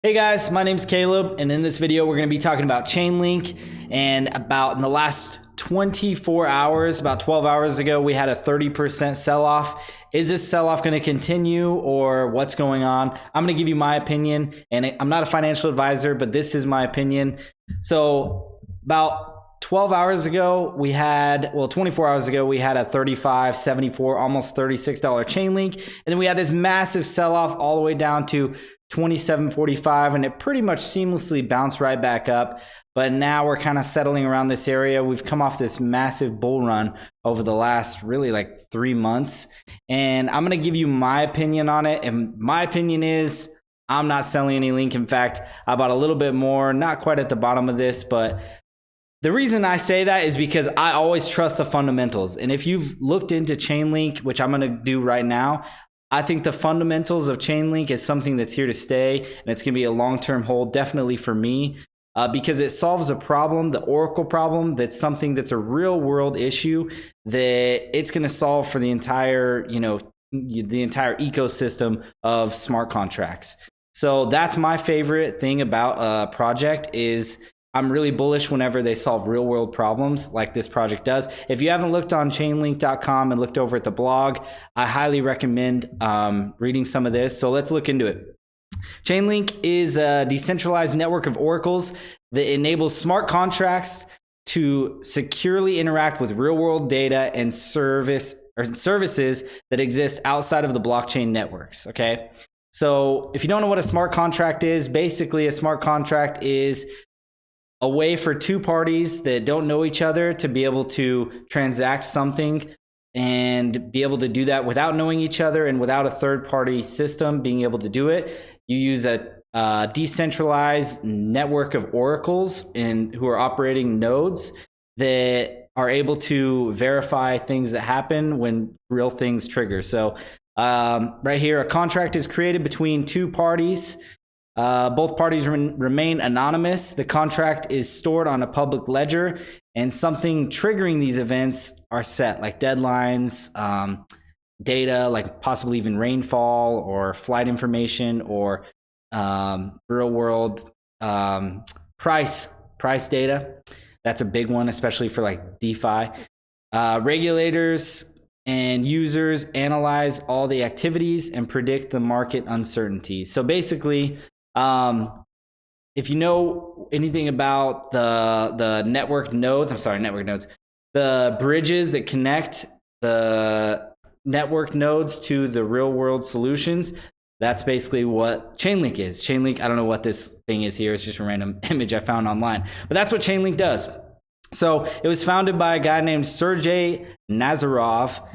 Hey guys, my name's Caleb, and in this video we're going to be talking about Chainlink. And in the last 24 hours, about 12 hours ago, we had a 30% sell-off. Is this sell-off going to continue, or what's going on? I'm going to give you my opinion, and I'm not a financial advisor, but this is my opinion. So about 12 hours ago, 24 hours ago, we had a $35, $74, almost $36 Chainlink. And then we had this massive sell-off all the way down to $27.45, and it pretty much seamlessly bounced right back up. But now we're kind of settling around this area. We've come off this massive bull run over the last really like 3 months. And I'm going to give you my opinion on it. And my opinion is I'm not selling any Link. In fact, I bought a little bit more, not quite at the bottom of this, but the reason I say that is because I always trust the fundamentals. And if you've looked into Chainlink, which I'm going to do right now, I think the fundamentals of Chainlink is something that's here to stay, and it's going to be a long-term hold, definitely for me, because it solves a problem, the Oracle problem, that's something that's a real-world issue that it's going to solve for the entire, the entire ecosystem of smart contracts. So that's my favorite thing about a project is I'm really bullish whenever they solve real world problems like this project does. If you haven't looked on chainlink.com and looked over at the blog, I highly recommend reading some of this. So let's look into it. Chainlink is a decentralized network of oracles that enables smart contracts to securely interact with real world data and services that exist outside of the blockchain networks. Okay. So if you don't know what a smart contract is, basically a smart contract is a way for two parties that don't know each other to be able to transact something and be able to do that without knowing each other and without a third party system being able to do it. You use a decentralized network of oracles who are operating nodes that are able to verify things that happen when real things trigger. So right here, a contract is created between two parties. Both parties remain anonymous. The contract is stored on a public ledger, and something triggering these events are set, like deadlines, data, like possibly even rainfall or flight information or real world price data. That's a big one, especially for like DeFi. Regulators and users analyze all the activities and predict the market uncertainties. So basically, if you know anything about the network nodes, the bridges that connect the network nodes to the real world solutions, that's basically what Chainlink is. Chainlink, I don't know what this thing is here. It's just a random image I found online, but that's what Chainlink does. So it was founded by a guy named Sergey Nazarov.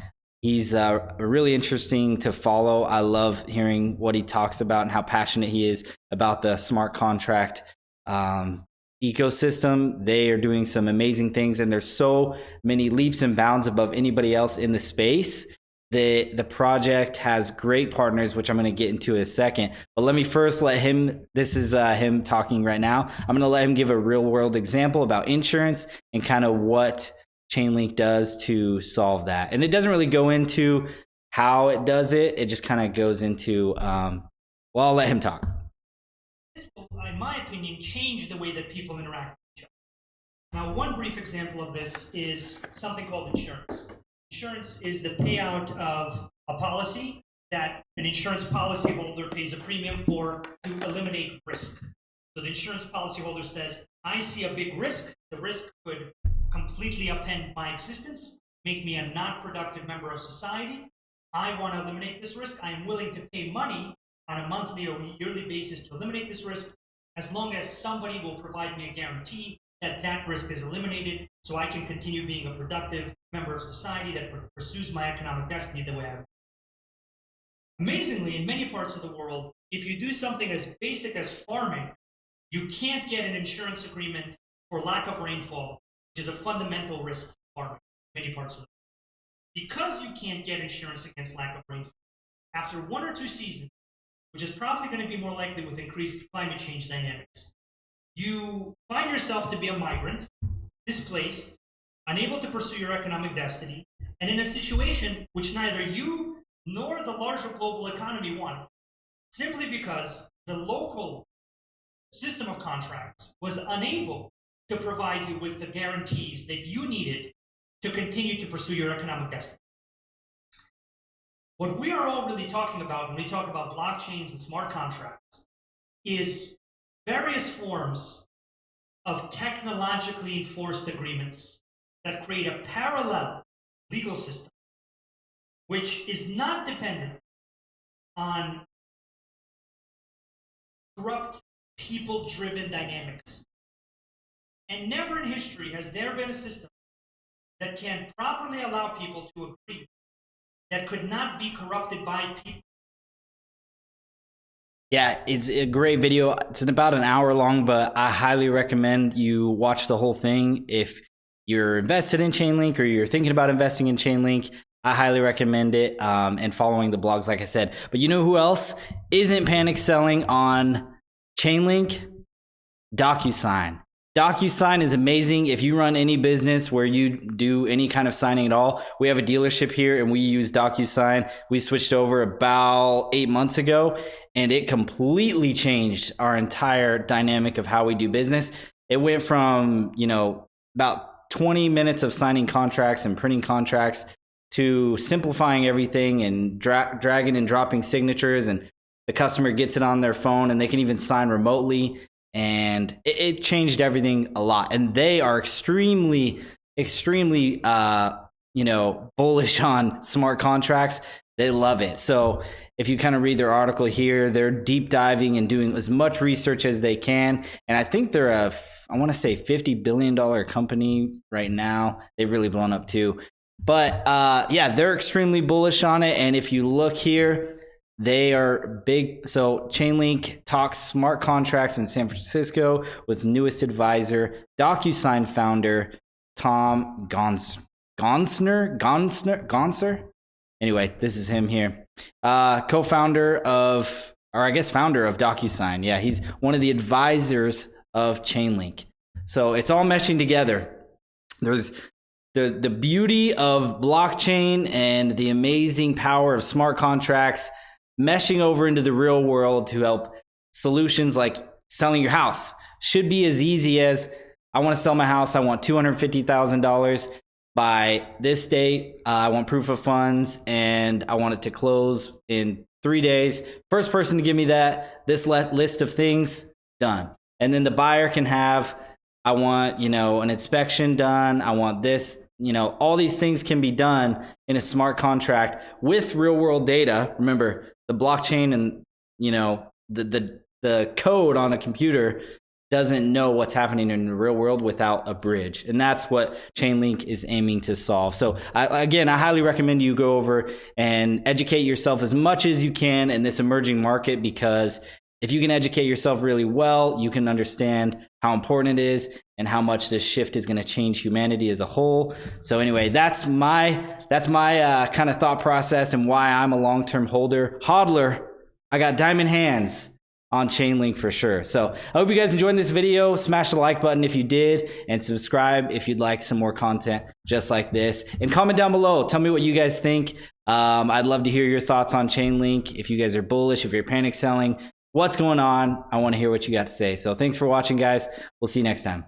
He's really interesting to follow. I love hearing what he talks about and how passionate he is about the smart contract ecosystem. They are doing some amazing things, and there's so many leaps and bounds above anybody else in the space. The project has great partners, which I'm going to get into in a second. But let me first let him, this is him talking right now. I'm going to let him give a real world example about insurance and kind of what Chainlink does to solve that. And it doesn't really go into how it does it. It just kind of goes into, I'll let him talk. This will, in my opinion, change the way that people interact with each other. Now, one brief example of this is something called insurance. Insurance is the payout of a policy that an insurance policyholder pays a premium for to eliminate risk. So the insurance policyholder says, I see a big risk. The risk could completely upend my existence, make me a not productive member of society. I want to eliminate this risk. I am willing to pay money on a monthly or yearly basis to eliminate this risk, as long as somebody will provide me a guarantee that that risk is eliminated, so I can continue being a productive member of society that pursues my economic destiny the way I want. Amazingly, in many parts of the world, if you do something as basic as farming, you can't get an insurance agreement for lack of rainfall, which is a fundamental risk for farming in many parts of the world. Because you can't get insurance against lack of rainfall, after 1 or 2 seasons, which is probably going to be more likely with increased climate change dynamics, you find yourself to be a migrant, displaced, unable to pursue your economic destiny, and in a situation which neither you nor the larger global economy want, simply because the local system of contracts was unable to provide you with the guarantees that you needed to continue to pursue your economic destiny. What we are all really talking about when we talk about blockchains and smart contracts is various forms of technologically enforced agreements that create a parallel legal system which is not dependent on corrupt, people-driven dynamics. And never in history has there been a system that can properly allow people to agree that could not be corrupted by people. Yeah, it's a great video. It's about an hour long, but I highly recommend you watch the whole thing. If you're invested in Chainlink or you're thinking about investing in Chainlink, I highly recommend it, and following the blogs, like I said. But you know who else isn't panic selling on Chainlink? DocuSign. DocuSign is amazing. If you run any business where you do any kind of signing at all, we have a dealership here and we use DocuSign. We switched over about 8 months ago and it completely changed our entire dynamic of how we do business. It went from, about 20 minutes of signing contracts and printing contracts to simplifying everything and dragging and dropping signatures, and the customer gets it on their phone and they can even sign remotely. And it changed everything a lot. And they are extremely bullish on smart contracts. They love it. So if you kind of read their article here, they're deep diving and doing as much research as they can. And I think they're I want to say $50 billion company right now. They've really blown up too. But yeah, they're extremely bullish on it. And if you look here, they are big. So Chainlink talks smart contracts in San Francisco with newest advisor, DocuSign founder, Tom Gonser. Anyway, this is him here. Co-founder of, or I guess founder of DocuSign. Yeah, he's one of the advisors of Chainlink. So it's all meshing together. There's the beauty of blockchain and the amazing power of smart contracts meshing over into the real world to help solutions like selling your house. Should be as easy as, I want to sell my house. I want $250,000 by this date. I want proof of funds and I want it to close in 3 days. First person to give me this list of things, done. And then the buyer can have, I want, an inspection done. I want this, all these things can be done in a smart contract with real world data. Remember, the blockchain and, the code on a computer doesn't know what's happening in the real world without a bridge. And that's what Chainlink is aiming to solve. So I highly recommend you go over and educate yourself as much as you can in this emerging market, because if you can educate yourself really well, you can understand how important it is and how much this shift is going to change humanity as a whole. So anyway, that's my kind of thought process and why I'm a long-term hodler. I got diamond hands on Chainlink for sure. So I hope you guys enjoyed this video. Smash the like button if you did, and subscribe if you'd like some more content just like this. And comment down below. Tell me what you guys think. I'd love to hear your thoughts on Chainlink. If you guys are bullish, if you're panic selling, what's going on? I want to hear what you got to say. So thanks for watching, guys. We'll see you next time.